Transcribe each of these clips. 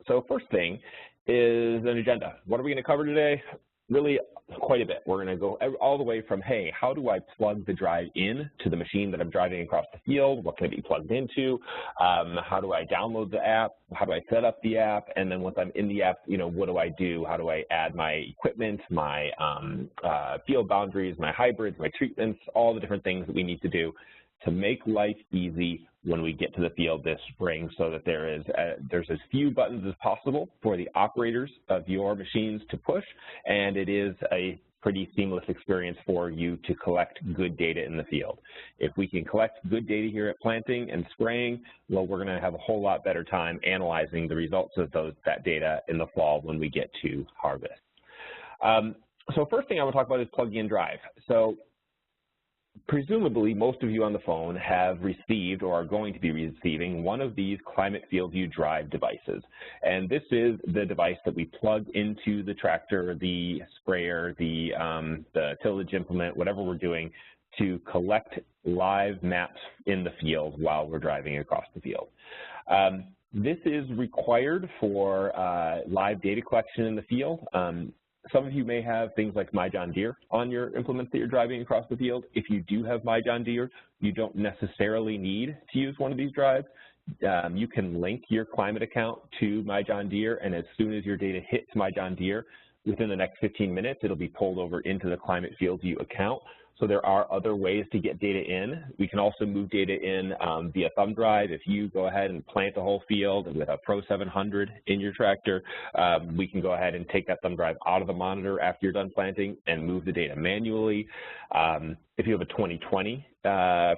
So first thing is an agenda. What are we going to cover today? Really quite a bit. We're going to go all the way from, hey, how do I plug the drive in to the machine that I'm driving across the field? What can it be plugged into? How do I download the app? How do I set up the app? And then once I'm in the app, what do I do? How do I add my equipment, my field boundaries, my hybrids, my treatments, all the different things that we need to do to make life easy when we get to the field this spring, so that there's as few buttons as possible for the operators of your machines to push, and it is a pretty seamless experience for you to collect good data in the field. If we can collect good data here at planting and spraying, well, we're going to have a whole lot better time analyzing the results of that data in the fall when we get to harvest. So first thing I want to talk about is plugging in Drive. So presumably, most of you on the phone have received or are going to be receiving one of these Climate FieldView Drive devices. And this is the device that we plug into the tractor, the sprayer, the tillage implement, whatever we're doing, to collect live maps in the field while we're driving across the field. This is required for live data collection in the field. Some of you may have things like My John Deere on your implements that you're driving across the field. If you do have My John Deere, you don't necessarily need to use one of these drives. You can link your climate account to My John Deere, and as soon as your data hits My John Deere, within the next 15 minutes, it'll be pulled over into the Climate FieldView account. So there are other ways to get data in. We can also move data in via thumb drive. If you go ahead and plant a whole field with a Pro 700 in your tractor, we can go ahead and take that thumb drive out of the monitor after you're done planting and move the data manually. If you have a 2020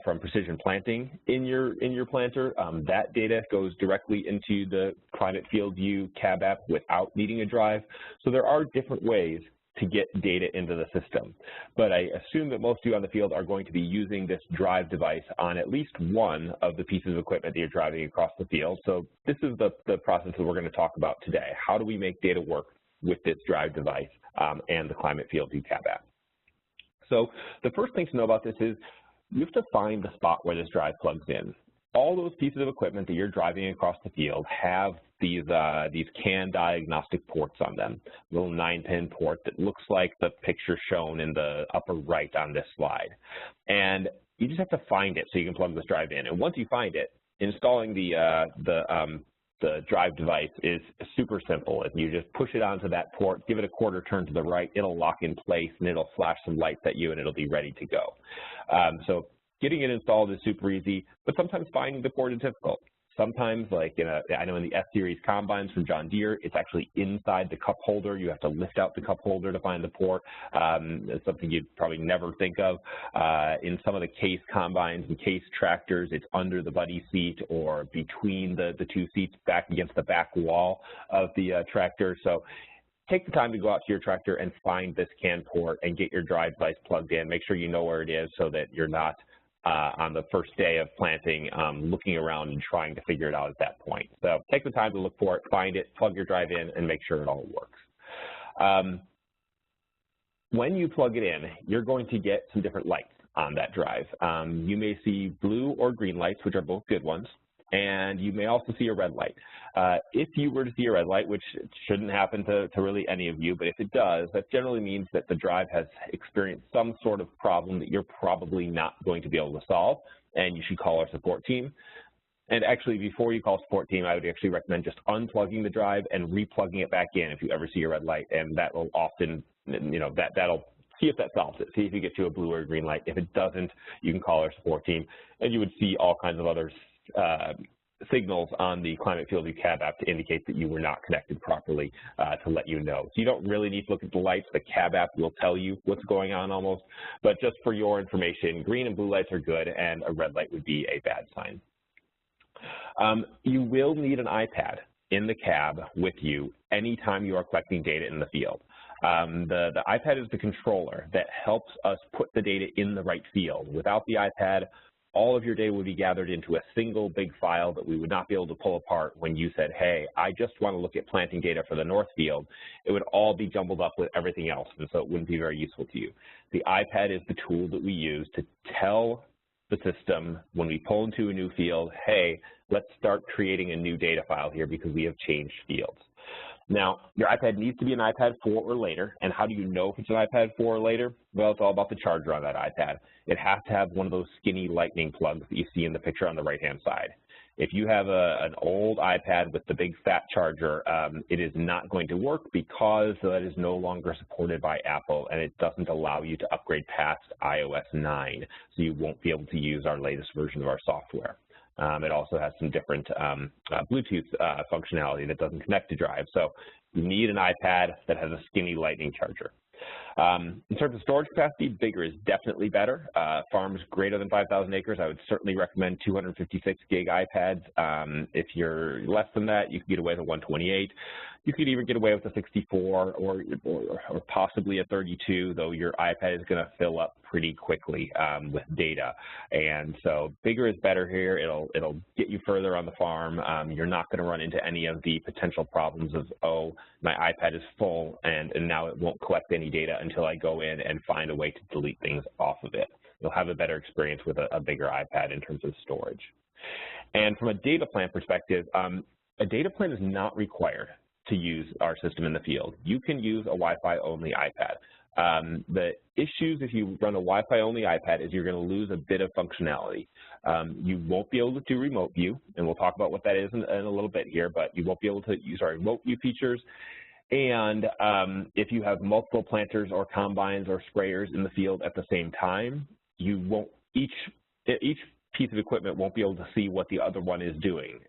from Precision Planting in your planter, that data goes directly into the Climate FieldView cab app without needing a drive. So there are different ways to get data into the system. But I assume that most of you on the field are going to be using this drive device on at least one of the pieces of equipment that you're driving across the field. So this is the process that we're going to talk about today. How do we make data work with this drive device and the Climate FieldView cab app? So the first thing to know about this is you have to find the spot where this drive plugs in. All those pieces of equipment that you're driving across the field have these CAN diagnostic ports on them, little 9-pin port that looks like the picture shown in the upper right on this slide. And you just have to find it so you can plug this drive in. And once you find it, installing the drive device is super simple. If you just push it onto that port, give it a quarter turn to the right, it'll lock in place and it'll flash some lights at you and it'll be ready to go. So getting it installed is super easy, but sometimes finding the port is difficult. Sometimes, like I know in the S-Series combines from John Deere, it's actually inside the cup holder. You have to lift out the cup holder to find the port. It's something you'd probably never think of. In some of the case combines and case tractors, it's under the buddy seat or between the two seats back against the back wall of the tractor. So take the time to go out to your tractor and find this CAN port and get your drive device plugged in. Make sure you know where it is so that you're not on the first day of planting, looking around and trying to figure it out at that point. So take the time to look for it, find it, plug your drive in, and make sure it all works. When you plug it in, you're going to get some different lights on that drive. You may see blue or green lights, which are both good ones, and you may also see a red light. If you were to see a red light, which shouldn't happen to really any of you, but if it does, that generally means that the drive has experienced some sort of problem that you're probably not going to be able to solve, and you should call our support team. And actually, before you call support team, I would actually recommend just unplugging the drive and replugging it back in if you ever see a red light, and that will often, that'll see if that solves it. See if you get to a blue or a green light. If it doesn't, you can call our support team, and you would see all kinds of other signals on the Climate FieldView cab app to indicate that you were not connected properly to let you know. So you don't really need to look at the lights. The cab app will tell you what's going on almost. But just for your information, green and blue lights are good, and a red light would be a bad sign. You will need an iPad in the cab with you anytime you are collecting data in the field. The iPad is the controller that helps us put the data in the right field. Without the iPad, all of your data would be gathered into a single big file that we would not be able to pull apart when you said, hey, I just want to look at planting data for the north field. It would all be jumbled up with everything else, and so it wouldn't be very useful to you. The iPad is the tool that we use to tell the system when we pull into a new field, hey, let's start creating a new data file here because we have changed fields. Now, your iPad needs to be an iPad 4 or later, and how do you know if it's an iPad 4 or later? Well, it's all about the charger on that iPad. It has to have one of those skinny lightning plugs that you see in the picture on the right-hand side. If you have an old iPad with the big fat charger, it is not going to work because that is no longer supported by Apple, and it doesn't allow you to upgrade past iOS 9, so you won't be able to use our latest version of our software. It also has some different Bluetooth functionality that doesn't connect to Drive. So you need an iPad that has a skinny lightning charger. In terms of storage capacity, bigger is definitely better. Farms greater than 5,000 acres, I would certainly recommend 256 gig iPads. If you're less than that, you can get away with a 128. You could even get away with a 64 or possibly a 32, though your iPad is going to fill up pretty quickly with data. And so bigger is better here. It'll get you further on the farm. You're not going to run into any of the potential problems of, oh, my iPad is full and now it won't collect any data until I go in and find a way to delete things off of it. You'll have a better experience with a bigger iPad in terms of storage. And from a data plan perspective, a data plan is not required to use our system in the field. You can use a Wi-Fi only iPad. The issues if you run a Wi-Fi only iPad is you're going to lose a bit of functionality. You won't be able to do remote view, and we'll talk about what that is in a little bit here, but you won't be able to use our remote view features. And if you have multiple planters or combines or sprayers in the field at the same time, you won't, each piece of equipment won't be able to see what the other one is doing.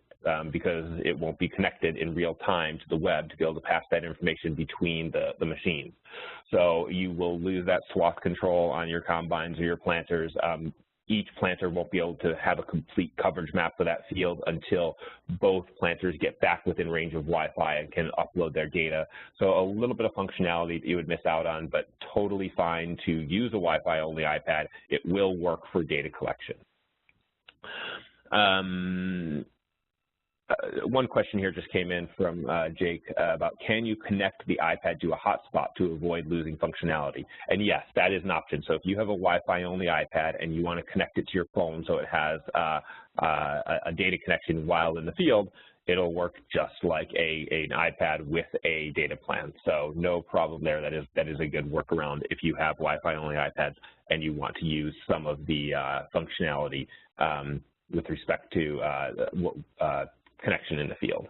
Because it won't be connected in real time to the web to be able to pass that information between the machines. So you will lose that swath control on your combines or your planters. Each planter won't be able to have a complete coverage map for that field until both planters get back within range of Wi-Fi and can upload their data. So a little bit of functionality that you would miss out on, but totally fine to use a Wi-Fi only iPad. It will work for data collection. One question here just came in from Jake about, can you connect the iPad to a hotspot to avoid losing functionality? And yes, that is an option. So if you have a Wi-Fi only iPad and you want to connect it to your phone so it has a data connection while in the field, it'll work just like an iPad with a data plan. So no problem there. That is a good workaround if you have Wi-Fi only iPads and you want to use some of the functionality with respect to connection in the field.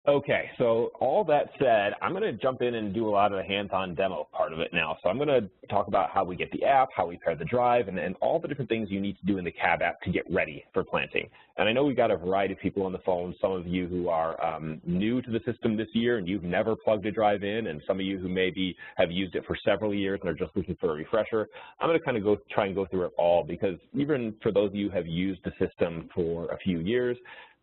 Okay, so all that said, I'm going to jump in and do a lot of the hands-on demo part of it now. So I'm going to talk about how we get the app, how we pair the drive, and all the different things you need to do in the cab app to get ready for planting. And I know we've got a variety of people on the phone, some of you who are new to the system this year and you've never plugged a drive in, and some of you who maybe have used it for several years and are just looking for a refresher. I'm going to kind of try and go through it all, because even for those of you who have used the system for a few years,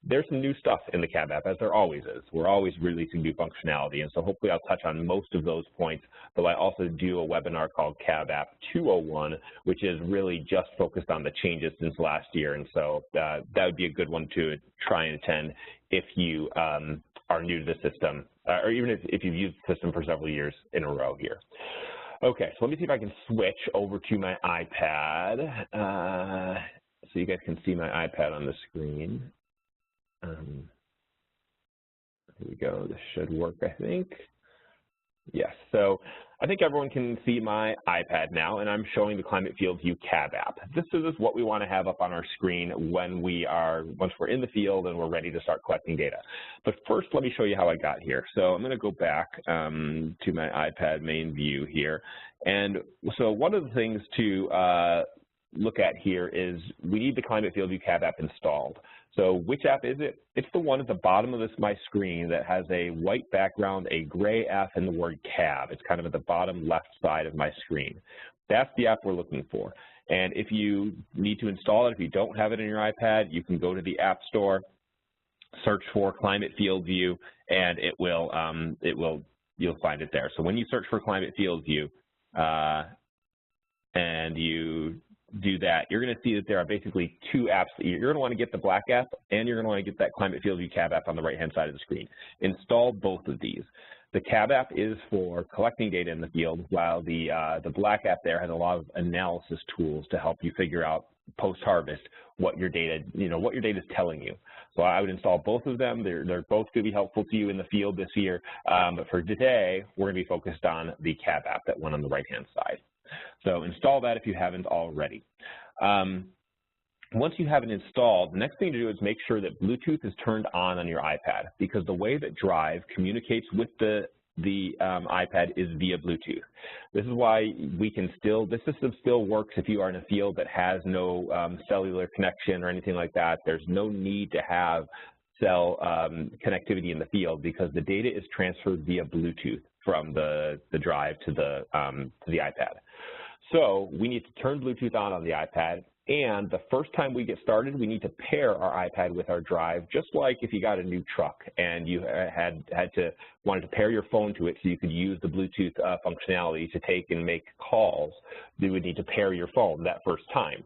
there's some new stuff in the cab app, as there always is. We're always releasing new functionality, and so hopefully I'll touch on most of those points, though I also do a webinar called Cab App 201, which is really just focused on the changes since last year, and so that would be a good one to try and attend if you are new to the system, or even if you've used the system for several years in a row here. Okay, so let me see if I can switch over to my iPad so you guys can see my iPad on the screen. Here we go. This should work, I think. Yes. So I think everyone can see my iPad now, and I'm showing the Climate FieldView Cab app. This is what we want to have up on our screen once we're in the field and we're ready to start collecting data. But first, let me show you how I got here. So I'm going to go back to my iPad main view here. And so one of the things to look at here is we need the Climate FieldView Cab app installed. So which app is it? It's the one at the bottom of my screen that has a white background, a gray F, and the word cab. It's kind of at the bottom left side of my screen. That's the app we're looking for. And if you need to install it, if you don't have it in your iPad, you can go to the App Store, search for Climate FieldView, and you'll find it there. So when you search for Climate FieldView and you do that, you're going to see that there are basically two apps. You're going to want to get the black app, and you're going to want to get that Climate FieldView Cab app on the right-hand side of the screen. Install both of these. The cab app is for collecting data in the field, while the black app there has a lot of analysis tools to help you figure out post-harvest what your data, what your data is telling you. So I would install both of them. They're both going to be helpful to you in the field this year. But for today, we're going to be focused on the cab app, that one on the right-hand side. So install that if you haven't already. Once you have it installed, the next thing to do is make sure that Bluetooth is turned on your iPad, because the way that Drive communicates with the iPad is via Bluetooth. This is why this system still works if you are in a field that has no cellular connection or anything like that. There's no need to have cell connectivity in the field, because the data is transferred via Bluetooth from the Drive to the iPad. So we need to turn Bluetooth on the iPad. And the first time we get started, we need to pair our iPad with our Drive, just like if you got a new truck and you wanted to pair your phone to it so you could use the Bluetooth functionality to take and make calls. You would need to pair your phone that first time.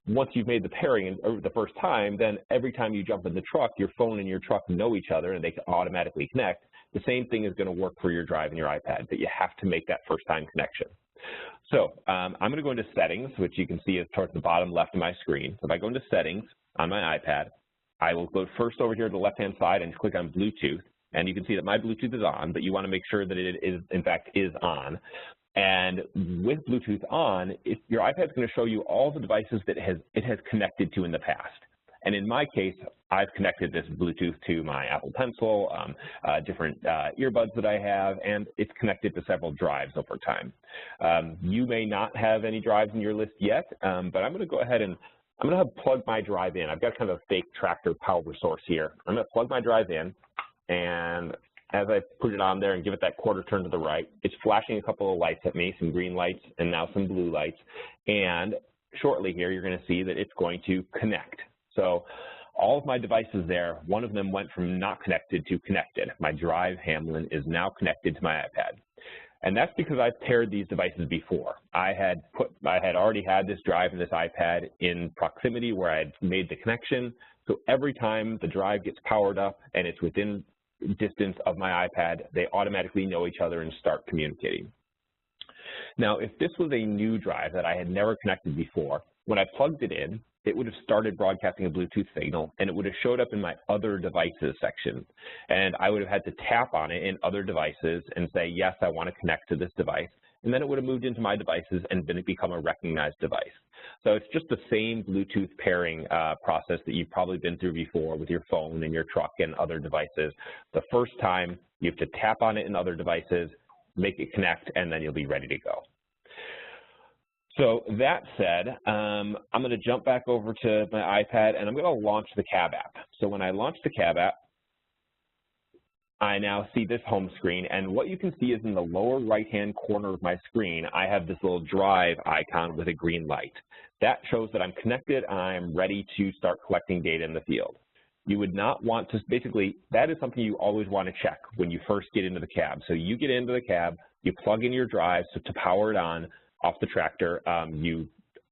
Once you've made the pairing the first time, then every time you jump in the truck, your phone and your truck know each other and they can automatically connect. The same thing is going to work for your Drive and your iPad, but you have to make that first time connection. So I'm going to go into settings, which you can see is towards the bottom left of my screen. So if I go into settings on my iPad, I will go first over here to the left-hand side and click on Bluetooth. And you can see that my Bluetooth is on, but you want to make sure that it is, in fact, is on. And with Bluetooth on, your iPad is going to show you all the devices that it has connected to in the past. And in my case, I've connected this Bluetooth to my Apple Pencil, different earbuds that I have, and it's connected to several drives over time. You may not have any drives in your list yet, but I'm going to go ahead and I'm going to plug my drive in. I've got kind of a fake tractor power source here. I'm going to plug my drive in, and as I put it on there and give it that quarter turn to the right, it's flashing a couple of lights at me, some green lights and now some blue lights. And shortly here, you're going to see that it's going to connect. So all of my devices there, one of them went from not connected to connected. My Drive Hamlin is now connected to my iPad. And that's because I've paired these devices before. I had already had this Drive and this iPad in proximity where I had made the connection. So every time the Drive gets powered up and it's within distance of my iPad, they automatically know each other and start communicating. Now, if this was a new Drive that I had never connected before, when I plugged it in, it would have started broadcasting a Bluetooth signal, and it would have showed up in my other devices section. And I would have had to tap on it in other devices and say, yes, I want to connect to this device. And then it would have moved into my devices and then it become a recognized device. So it's just the same Bluetooth pairing process that you've probably been through before with your phone and your truck and other devices. The first time, you have to tap on it in other devices, make it connect, and then you'll be ready to go. So that said, I'm going to jump back over to my iPad and I'm going to launch the cab app. So when I launch the cab app, I now see this home screen, and what you can see is in the lower right-hand corner of my screen, I have this little Drive icon with a green light. That shows that I'm connected and I'm ready to start collecting data in the field. You would not want to, basically, that is something you always want to check when you first get into the cab. So you get into the cab, you plug in your Drive to power it on off the tractor, you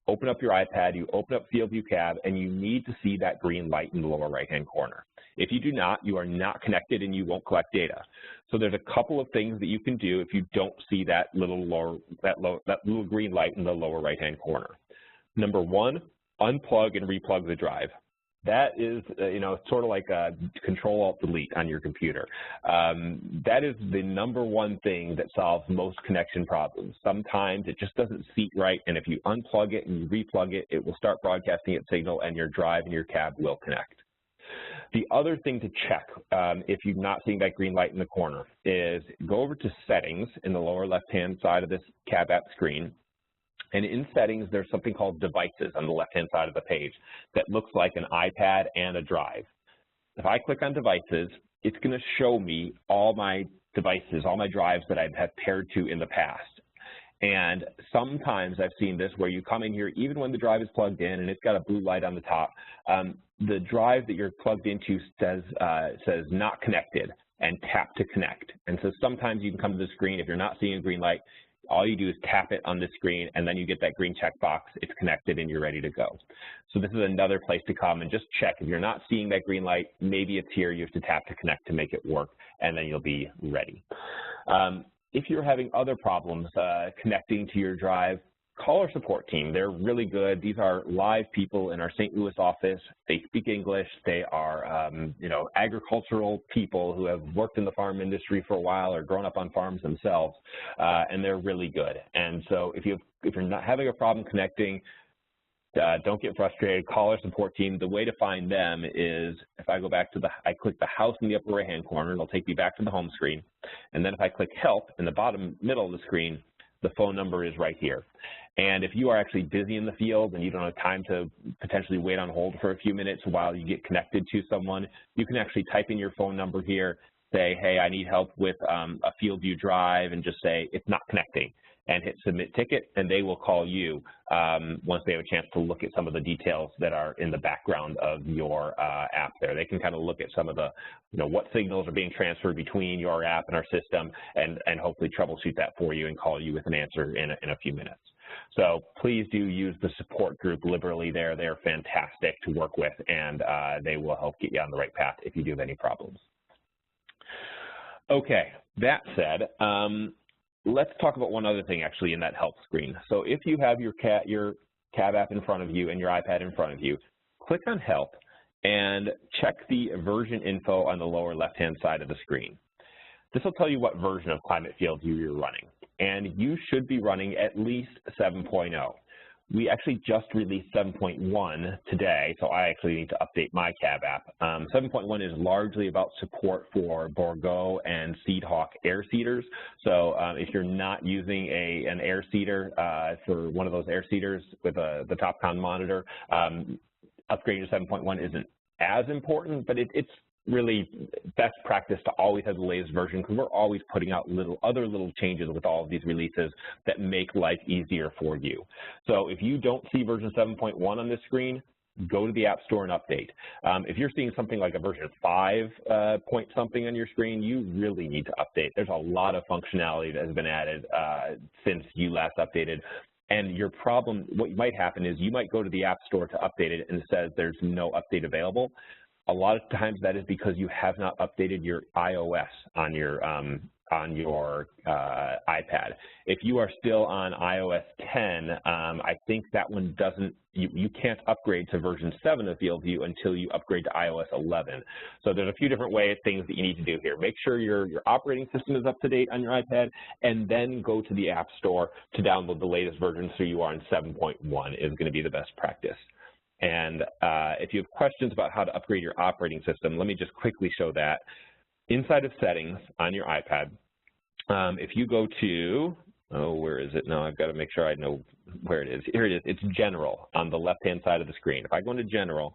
open up your iPad, you open up FieldView Cab, and you need to see that green light in the lower right-hand corner. If you do not, you are not connected and you won't collect data. So there's a couple of things that you can do if you don't see that little green light in the lower right-hand corner. Number one, unplug and replug the Drive. That is, sort of like a Control-Alt-Delete on your computer. That is the number one thing that solves most connection problems. Sometimes it just doesn't seat right, and if you unplug it and you replug it, it will start broadcasting its signal, and your Drive and your cab will connect. The other thing to check, if you're not seeing that green light in the corner, is go over to Settings in the lower left-hand side of this cab app screen. And in settings, there's something called devices on the left-hand side of the page that looks like an iPad and a Drive. If I click on devices, it's going to show me all my devices, all my drives that I have paired to in the past. And sometimes I've seen this where you come in here, even when the Drive is plugged in and it's got a blue light on the top, the Drive that you're plugged into says not connected and tap to connect. And so sometimes you can come to the screen, if you're not seeing a green light, all you do is tap it on the screen, and then you get that green check box. It's connected, and you're ready to go. So this is another place to come and just check. If you're not seeing that green light, maybe it's here. You have to tap to connect to make it work, and then you'll be ready. If you're having other problems connecting to your drive, call our support team. They're really good. These are live people in our St. Louis office. They speak English. They are, agricultural people who have worked in the farm industry for a while or grown up on farms themselves, and they're really good. And so if you're not having a problem connecting, don't get frustrated. Call our support team. The way to find them is if I go back to I click the house in the upper right-hand corner, it'll take me back to the home screen. And then if I click help in the bottom middle of the screen, the phone number is right here. And if you are actually busy in the field and you don't have time to potentially wait on hold for a few minutes while you get connected to someone, you can actually type in your phone number here, say, hey, I need help with a FieldView Drive, and just say it's not connecting, and hit submit ticket, and they will call you once they have a chance to look at some of the details that are in the background of your app there. They can kind of look at some of the, what signals are being transferred between your app and our system, and hopefully troubleshoot that for you and call you with an answer in a few minutes. So please do use the support group liberally there. They're fantastic to work with, and they will help get you on the right path if you do have any problems. Okay, that said, let's talk about one other thing actually in that help screen. So if you have your cab app in front of you and your iPad in front of you, click on help and check the version info on the lower left-hand side of the screen. This will tell you what version of Climate FieldView you're running, and you should be running at least 7.0. We actually just released 7.1 today, so I actually need to update my cab app. 7.1 is largely about support for Bourgeau and Seedhawk air seeders. So if you're not using an air seeder for one of those air seeders with the TopCon monitor, upgrading to 7.1 isn't as important, but it's really best practice to always have the latest version, because we're always putting out other little changes with all of these releases that make life easier for you. So if you don't see version 7.1 on this screen, go to the App Store and update. If you're seeing something like a version 5 point something on your screen, you really need to update. There's a lot of functionality that has been added since you last updated. And your problem, what might happen is you might go to the App Store to update it and it says there's no update available. A lot of times that is because you have not updated your iOS on your iPad. If you are still on iOS 10, I think that one doesn't, you can't upgrade to version 7 of FieldView until you upgrade to iOS 11. So there's a few different things that you need to do here. Make sure your operating system is up to date on your iPad, and then go to the App Store to download the latest version so you are in 7.1 is going to be the best practice. And if you have questions about how to upgrade your operating system, let me just quickly show that. Inside of settings on your iPad, if you go to, where is it? No, I've got to make sure I know where it is. Here it is. It's General on the left-hand side of the screen. If I go into General,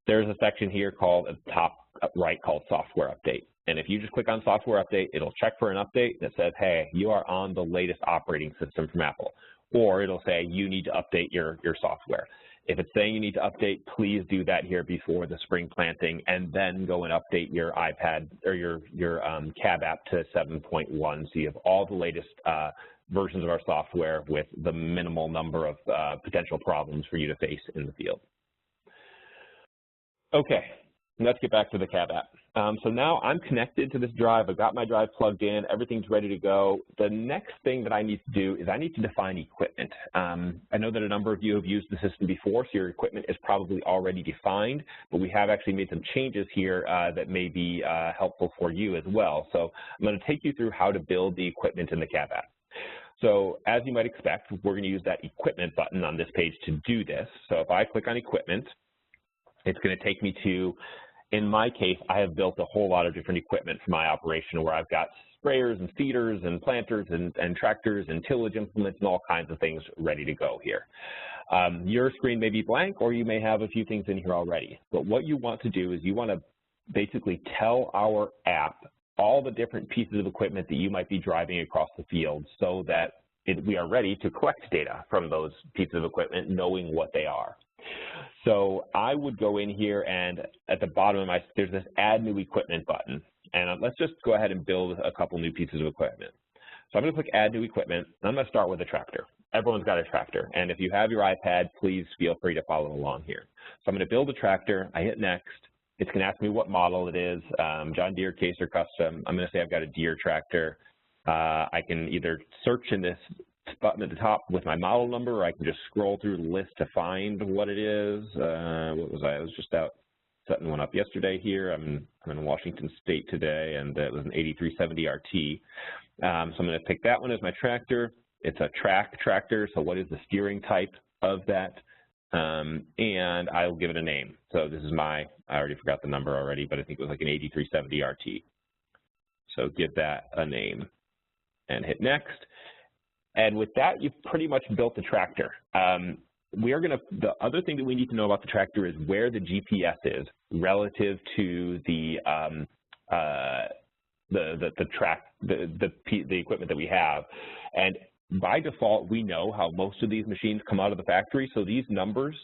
there's a section here called at the top right called Software Update. And if you just click on Software Update, it'll check for an update that says, hey, you are on the latest operating system from Apple. Or it'll say you need to update your software. If it's saying you need to update, please do that here before the spring planting, and then go and update your iPad or your cab app to 7.1, so you have all the latest versions of our software with the minimal number of potential problems for you to face in the field. Okay, let's get back to the cab app. So now I'm connected to this drive. I've got my drive plugged in. Everything's ready to go. The next thing that I need to do is I need to define equipment. I know that a number of you have used the system before, so your equipment is probably already defined, but we have actually made some changes here that may be helpful for you as well. So I'm going to take you through how to build the equipment in the cab app. So as you might expect, we're going to use that equipment button on this page to do this. So if I click on equipment, it's going to take me to, in my case, I have built a whole lot of different equipment for my operation where I've got sprayers and seeders and planters and tractors and tillage implements and all kinds of things ready to go here. Your screen may be blank, or you may have a few things in here already. But what you want to do is you want to basically tell our app all the different pieces of equipment that you might be driving across the field so that we are ready to collect data from those pieces of equipment, knowing what they are. So I would go in here, and at the bottom of there's this Add New Equipment button. And let's just go ahead and build a couple new pieces of equipment. So I'm going to click Add New Equipment. I'm going to start with a tractor. Everyone's got a tractor, and if you have your iPad, please feel free to follow along here. So I'm going to build a tractor. I hit Next. It's going to ask me what model it is, John Deere, Case, or Custom. I'm going to say I've got a Deere tractor. I can either search in this button at the top with my model number, or I can just scroll through the list to find what it is. What was I? I was just out setting one up yesterday here. I'm in Washington State today, and it was an 8370 RT. So I'm going to pick that one as my tractor. It's a track tractor, so what is the steering type of that? And I'll give it a name. So this is I already forgot the number already, but I think it was like an 8370 RT. So give that a name and hit Next. And with that, you've pretty much built the tractor. The other thing that we need to know about the tractor is where the GPS is relative to the equipment that we have. And by default, we know how most of these machines come out of the factory, so these numbers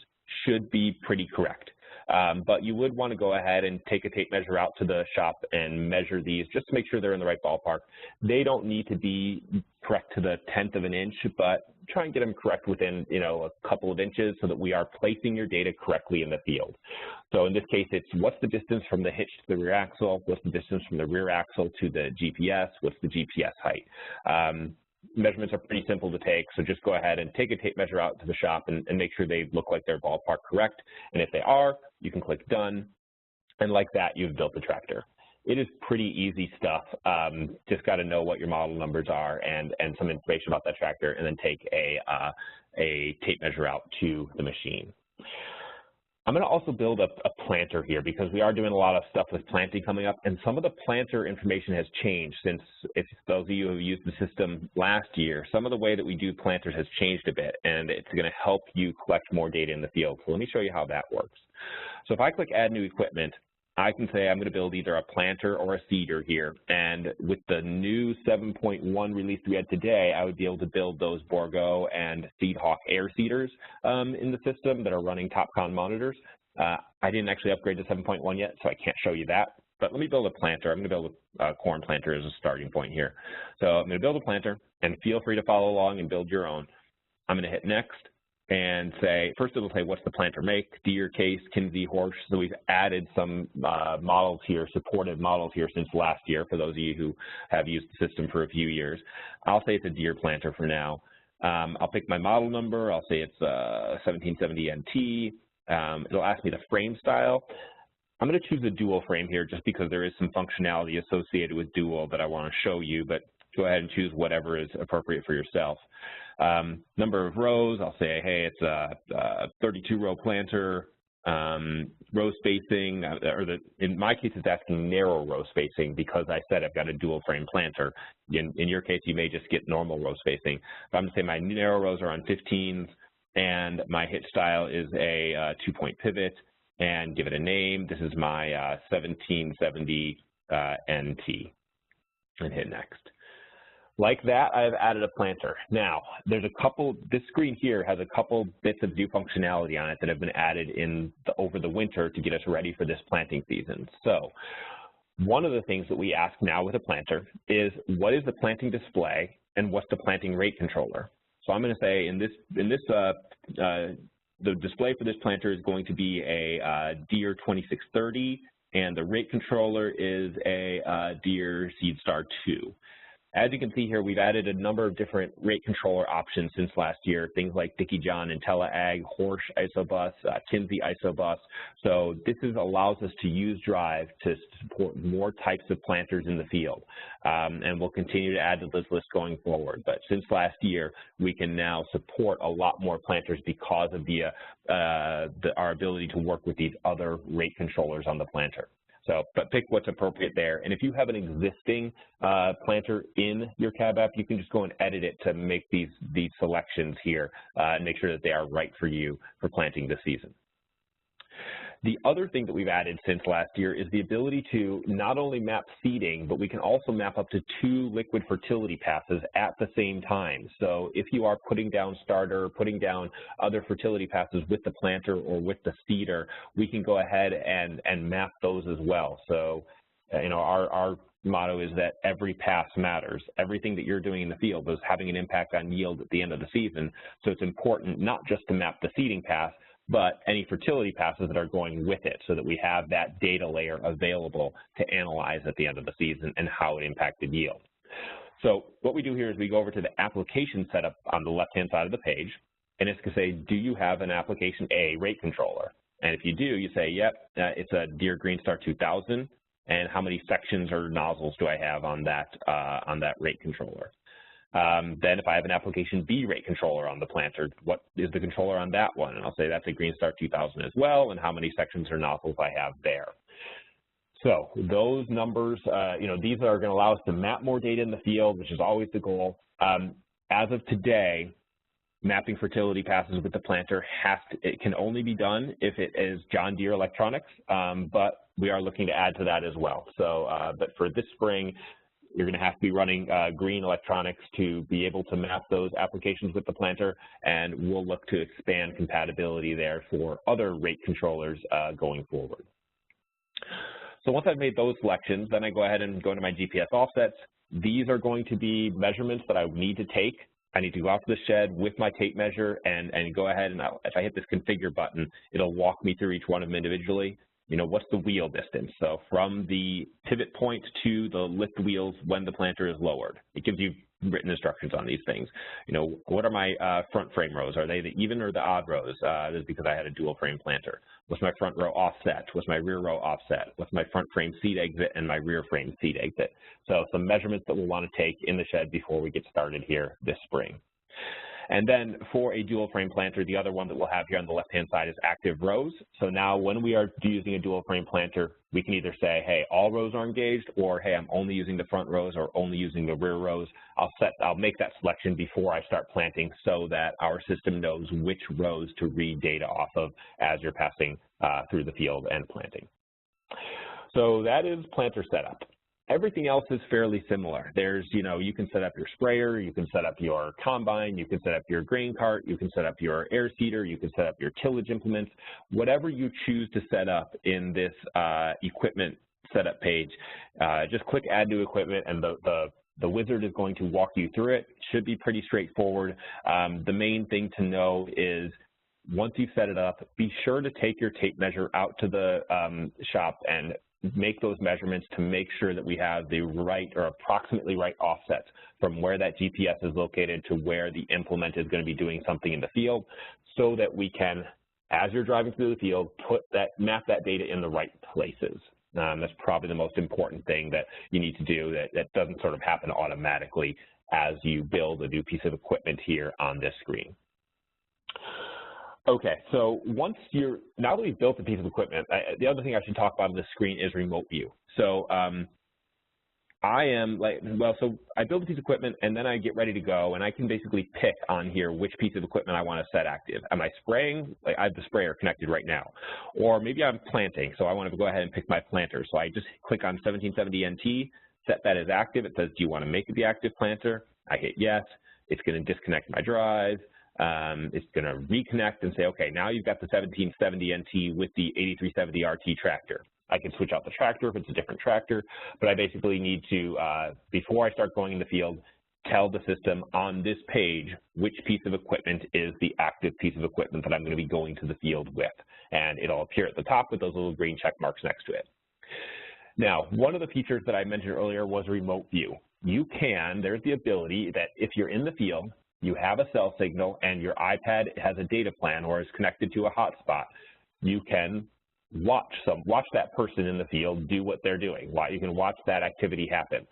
should be pretty correct. But you would want to go ahead and take a tape measure out to the shop and measure these just to make sure they're in the right ballpark. They don't need to be correct to the 1/10 of an inch, but try and get them correct within, a couple of inches so that we are placing your data correctly in the field. So in this case, it's what's the distance from the hitch to the rear axle, what's the distance from the rear axle to the GPS, what's the GPS height. Measurements are pretty simple to take, so just go ahead and take a tape measure out to the shop and make sure they look like they're ballpark correct. And if they are, you can click Done, and like that, you've built the tractor. It is pretty easy stuff. Just got to know what your model numbers are and some information about that tractor, and then take a tape measure out to the machine. I'm going to also build a planter here because we are doing a lot of stuff with planting coming up, and some of the planter information has changed since, if those of you who have used the system last year, some of the way that we do planters has changed a bit, and it's going to help you collect more data in the field. So let me show you how that works. So if I click Add New Equipment, I can say I'm going to build either a planter or a seeder here, and with the new 7.1 release we had today, I would be able to build those Borgo and SeedHawk air seeders in the system that are running TopCon monitors. I didn't actually upgrade to 7.1 yet, so I can't show you that, but let me build a planter. I'm going to build a corn planter as a starting point here. So I'm going to build a planter, and feel free to follow along and build your own. I'm going to hit Next. And say, first it will say, what's the planter make? Deere, Case, Kinsey, Horsch. So we've added some models here, supported models here since last year, for those of you who have used the system for a few years. I'll say it's a Deere planter for now. I'll pick my model number. I'll say it's 1770 NT. It'll ask me the frame style. I'm going to choose a dual frame here just because there is some functionality associated with dual that I want to show you, but go ahead and choose whatever is appropriate for yourself. Number of rows, I'll say, hey, it's a 32-row planter. Row spacing, in my case, it's asking narrow row spacing because I said I've got a dual frame planter. In your case, you may just get normal row spacing. But I'm going to say my narrow rows are on 15s, and my hitch style is a 2-point pivot, and give it a name. This is my 1770 NT, and hit Next. Like that, I've added a planter. Now, there's a couple, this screen here has a couple bits of new functionality on it that have been added over the winter to get us ready for this planting season. So, one of the things that we ask now with a planter is, what is the planting display and what's the planting rate controller? So I'm going to say the display for this planter is going to be a Deere 2630, and the rate controller is a Deere SeedStar 2. As you can see here, we've added a number of different rate controller options since last year, things like Dickie John, IntelliAg, Horsch Isobus, Kinsey Isobus. So this allows us to use Drive to support more types of planters in the field. And we'll continue to add to this list going forward. But since last year, we can now support a lot more planters because of our ability to work with these other rate controllers on the planter. So, but pick what's appropriate there. And if you have an existing planter in your cab app, you can just go and edit it to make these selections here and make sure that they are right for you for planting this season. The other thing that we've added since last year is the ability to not only map seeding, but we can also map up to 2 liquid fertility passes at the same time. So if you are putting down starter, putting down other fertility passes with the planter or with the seeder, we can go ahead and map those as well. So, you know, our motto is that every pass matters. Everything that you're doing in the field is having an impact on yield at the end of the season. So it's important not just to map the seeding pass, but any fertility passes that are going with it, so that we have that data layer available to analyze at the end of the season and how it impacted yield. So what we do here is we go over to the application setup on the left-hand side of the page, and it's going to say, do you have an application A rate controller? And if you do, you say, yep, it's a Deere Greenstar 2000, and how many sections or nozzles do I have on that rate controller? Then if I have an application B rate controller on the planter, what is the controller on that one? And I'll say that's a Greenstar 2000 as well, and how many sections or nozzles I have there. So those numbers, these are going to allow us to map more data in the field, which is always the goal. As of today, mapping fertility passes with the planter it can only be done if it is John Deere electronics, but we are looking to add to that as well. So, but for this spring, you're going to have to be running green electronics to be able to map those applications with the planter, and we'll look to expand compatibility there for other rate controllers going forward. So once I've made those selections, then I go ahead and go into my GPS offsets. These are going to be measurements that I need to take. I need to go out to the shed with my tape measure and go ahead, and if I hit this configure button, it'll walk me through each one of them individually. What's the wheel distance? So from the pivot point to the lift wheels when the planter is lowered. It gives you written instructions on these things. What are my front frame rows? Are they the even or the odd rows? This is because I had a dual frame planter. What's my front row offset? What's my rear row offset? What's my front frame seed exit and my rear frame seed exit? So some measurements that we'll want to take in the shed before we get started here this spring. And then for a dual frame planter, the other one that we'll have here on the left-hand side is active rows. So now when we are using a dual frame planter, we can either say, hey, all rows are engaged, or hey, I'm only using the front rows or only using the rear rows. I'll make that selection before I start planting so that our system knows which rows to read data off of as you're passing through the field and planting. So that is planter setup. Everything else is fairly similar. There's, you can set up your sprayer, you can set up your combine, you can set up your grain cart, you can set up your air seeder, you can set up your tillage implements. Whatever you choose to set up in this equipment setup page, just click Add New Equipment, and the wizard is going to walk you through it. It should be pretty straightforward. The main thing to know is once you've set it up, be sure to take your tape measure out to the shop and make those measurements to make sure that we have the right or approximately right offsets from where that GPS is located to where the implement is going to be doing something in the field, so that we can, as you're driving through the field, map that data in the right places. That's probably the most important thing that you need to do that doesn't sort of happen automatically as you build a new piece of equipment here on this screen. Okay, so now that we've built a piece of equipment, the other thing I should talk about on this screen is remote view. So so I build a piece of equipment and then I get ready to go, and I can basically pick on here which piece of equipment I want to set active. Am I spraying? I have the sprayer connected right now. Or maybe I'm planting, so I want to go ahead and pick my planter. So I just click on 1770 NT, set that as active. It says, do you want to make it the active planter? I hit yes. It's going to disconnect my drive. It's going to reconnect and say, okay, now you've got the 1770 NT with the 8370 RT tractor. I can switch out the tractor if it's a different tractor, but I basically need to, before I start going in the field, tell the system on this page which piece of equipment is the active piece of equipment that I'm going to be going to the field with. And it'll appear at the top with those little green check marks next to it. Now, one of the features that I mentioned earlier was remote view. There's the ability that if you're in the field, you have a cell signal and your iPad has a data plan or is connected to a hotspot, you can watch that person in the field do what they're doing. You can watch that activity happen.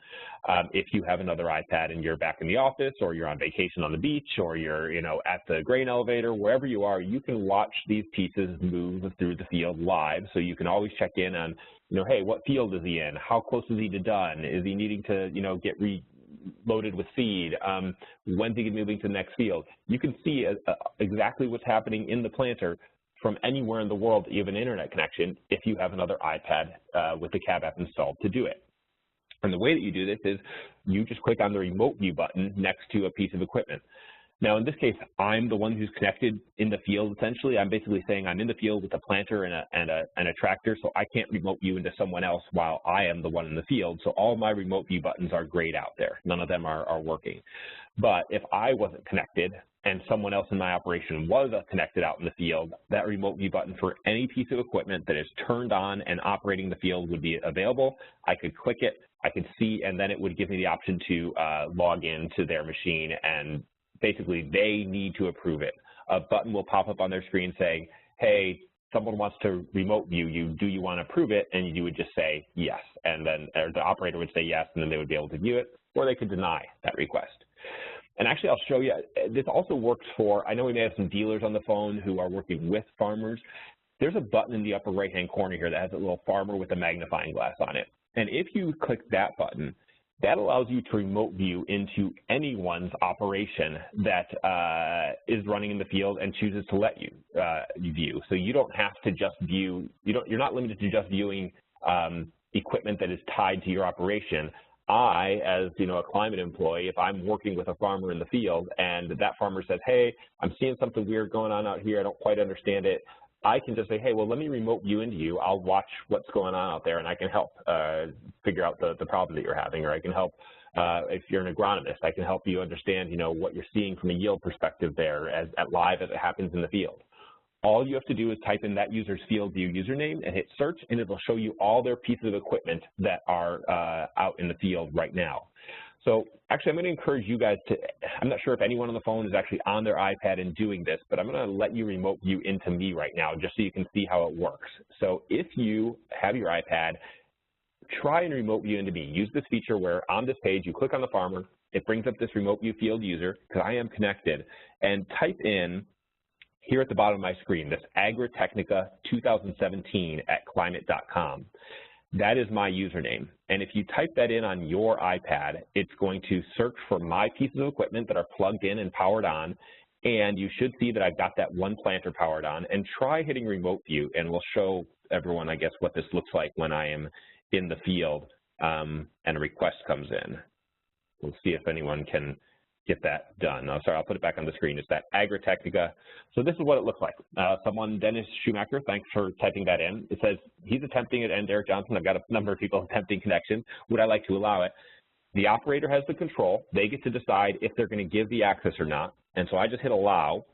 If you have another iPad and you're back in the office, or you're on vacation on the beach, or you're at the grain elevator, wherever you are, you can watch these pieces move through the field live. So you can always check in on, hey, what field is he in? How close is he to done? Is he needing to, get loaded with seed? When's he moving to the next field? You can see exactly what's happening in the planter from anywhere in the world that you have an internet connection if you have another iPad with the cab app installed to do it. And the way that you do this is you just click on the remote view button next to a piece of equipment. Now, in this case, I'm the one who's connected in the field, essentially. I'm basically saying I'm in the field with a planter and a tractor, so I can't remote view into someone else while I am the one in the field. So all my remote view buttons are grayed out there. None of them are working. But if I wasn't connected and someone else in my operation was connected out in the field, that remote view button for any piece of equipment that is turned on and operating the field would be available. I could click it, I could see, and then it would give me the option to log in to their machine, and basically they need to approve it. A button will pop up on their screen saying, hey, someone wants to remote view you, do you want to approve it? And you would just say yes, and then the operator would say yes, and then they would be able to view it, or they could deny that request. And actually, I'll show you, this also works for, I know we may have some dealers on the phone who are working with farmers. There's a button in the upper right-hand corner here that has a little farmer with a magnifying glass on it. And if you click that button, that allows you to remote view into anyone's operation that is running in the field and chooses to let you view. So you don't have to just view, you're not limited to just viewing equipment that is tied to your operation. I, as a climate employee, if I'm working with a farmer in the field and that farmer says, hey, I'm seeing something weird going on out here, I don't quite understand it, I can just say, hey, well, let me remote view into you. I'll watch what's going on out there, and I can help figure out the problem that you're having, or I can help, if you're an agronomist, I can help you understand, what you're seeing from a yield perspective there as live as it happens in the field. All you have to do is type in that user's FieldView username and hit search, and it will show you all their pieces of equipment that are out in the field right now. So actually, I'm going to encourage you guys to, I'm not sure if anyone on the phone is actually on their iPad and doing this, but I'm going to let you remote view into me right now just so you can see how it works. So if you have your iPad, try and remote view into me. Use this feature where on this page, you click on the farmer, it brings up this remote view field user, because I am connected, and type in here at the bottom of my screen, this Agritechnica 2017 at climate.com. That is my username. And if you type that in on your iPad, it's going to search for my pieces of equipment that are plugged in and powered on. And you should see that I've got that one planter powered on. And try hitting remote view, and we'll show everyone, I guess, what this looks like when I am in the field and a request comes in. We'll see if anyone can get that done. Oh, sorry, I'll put it back on the screen. It's that Agritechnica. So this is what it looks like. Someone, Dennis Schumacher, thanks for typing that in. It says he's attempting it, and Derek Johnson, I've got a number of people attempting connection. Would I like to allow it? The operator has the control. They get to decide if they're going to give the access or not. And so I just hit allow,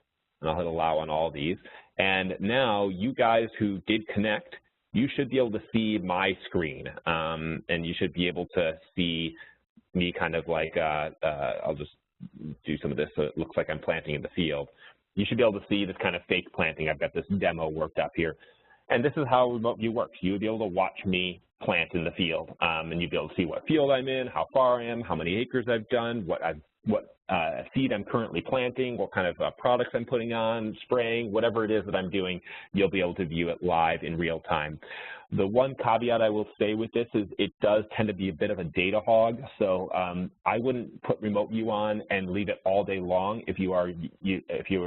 and I'll hit allow on all these. And now you guys who did connect, you should be able to see my screen, and you should be able to see me kind of like, I'll just do some of this so it looks like I'm planting in the field. You should be able to see this kind of fake planting. I've got this demo worked up here. And this is how remote view works. You would be able to watch me plant in the field, and you'd be able to see what field I'm in, how far I am, how many acres I've done, what seed I'm currently planting, what kind of products I'm putting on, spraying, whatever it is that I'm doing, you'll be able to view it live in real time. The one caveat I will say with this is it does tend to be a bit of a data hog, so I wouldn't put remote view on and leave it all day long if you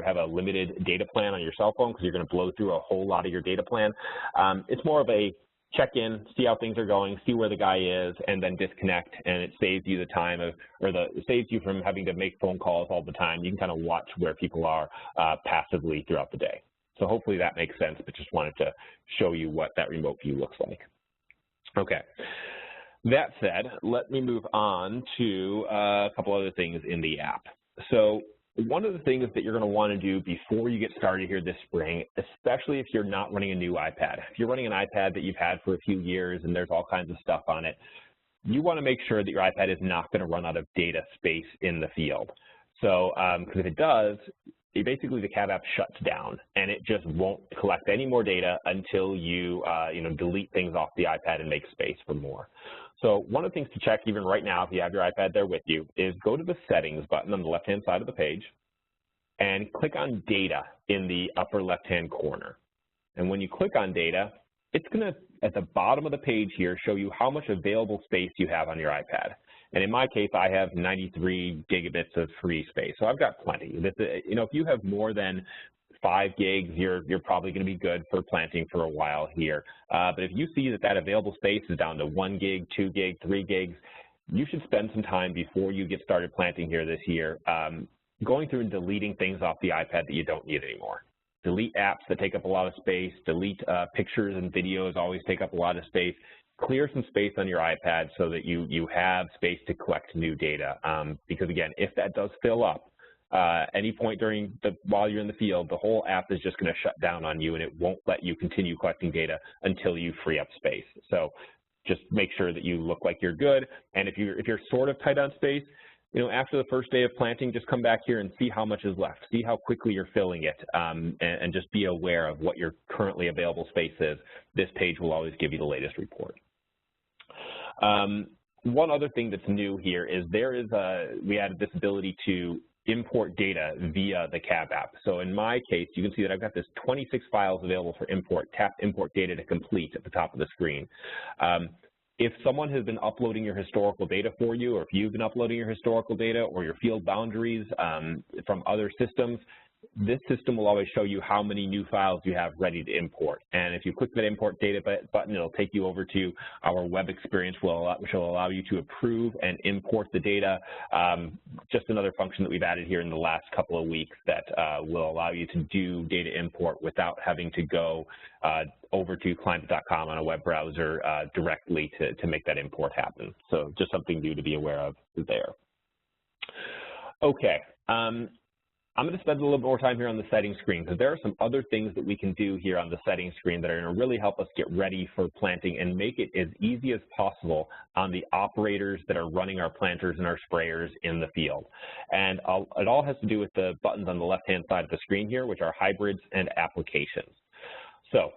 have a limited data plan on your cell phone, because you're going to blow through a whole lot of your data plan. It's more of a check in, see how things are going, see where the guy is, and then disconnect, and it saves you the time of, it saves you from having to make phone calls all the time. You can kind of watch where people are passively throughout the day. So hopefully that makes sense, but just wanted to show you what that remote view looks like. Okay. That said, let me move on to a couple other things in the app. So one of the things that you're going to want to do before you get started here this spring, especially if you're not running a new iPad, if you're running an iPad that you've had for a few years and there's all kinds of stuff on it, you want to make sure that your iPad is not going to run out of data space in the field. So, because if it does, basically the CAD app shuts down and it just won't collect any more data until you, delete things off the iPad and make space for more. So one of the things to check even right now, if you have your iPad there with you, is go to the settings button on the left-hand side of the page and click on data in the upper left-hand corner. And when you click on data, it's going to, at the bottom of the page here, show you how much available space you have on your iPad. And in my case, I have 93 gigabits of free space, so I've got plenty. If you have more than 5 gigs, you're probably going to be good for planting for a while here. But if you see that available space is down to 1 gig, 2 gig, 3 gigs, you should spend some time before you get started planting here this year going through and deleting things off the iPad that you don't need anymore. Delete apps that take up a lot of space, delete pictures and videos always take up a lot of space. Clear some space on your iPad so that you have space to collect new data. Because again, if that does fill up, any point while you're in the field, the whole app is just going to shut down on you, and it won't let you continue collecting data until you free up space. So just make sure that you look like you're good. And if you're sort of tight on space, after the first day of planting, just come back here and see how much is left. See how quickly you're filling it, and just be aware of what your currently available space is. This page will always give you the latest report. One other thing that's new here is we added this ability to import data via the CAB app. So in my case, you can see that I've got this 26 files available for import. Tap import data to complete at the top of the screen. If someone has been uploading your historical data for you, or if you've been uploading your historical data or your field boundaries from other systems, this system will always show you how many new files you have ready to import. And if you click that import data button, it'll take you over to our web experience, which will allow you to approve and import the data. Just another function that we've added here in the last couple of weeks that will allow you to do data import without having to go over to climate.com on a web browser directly to make that import happen. So just something new to be aware of there. Okay. I'm going to spend a little bit more time here on the settings screen, because there are some other things that we can do here on the settings screen that are going to really help us get ready for planting and make it as easy as possible on the operators that are running our planters and our sprayers in the field. And it all has to do with the buttons on the left-hand side of the screen here, which are hybrids and applications. So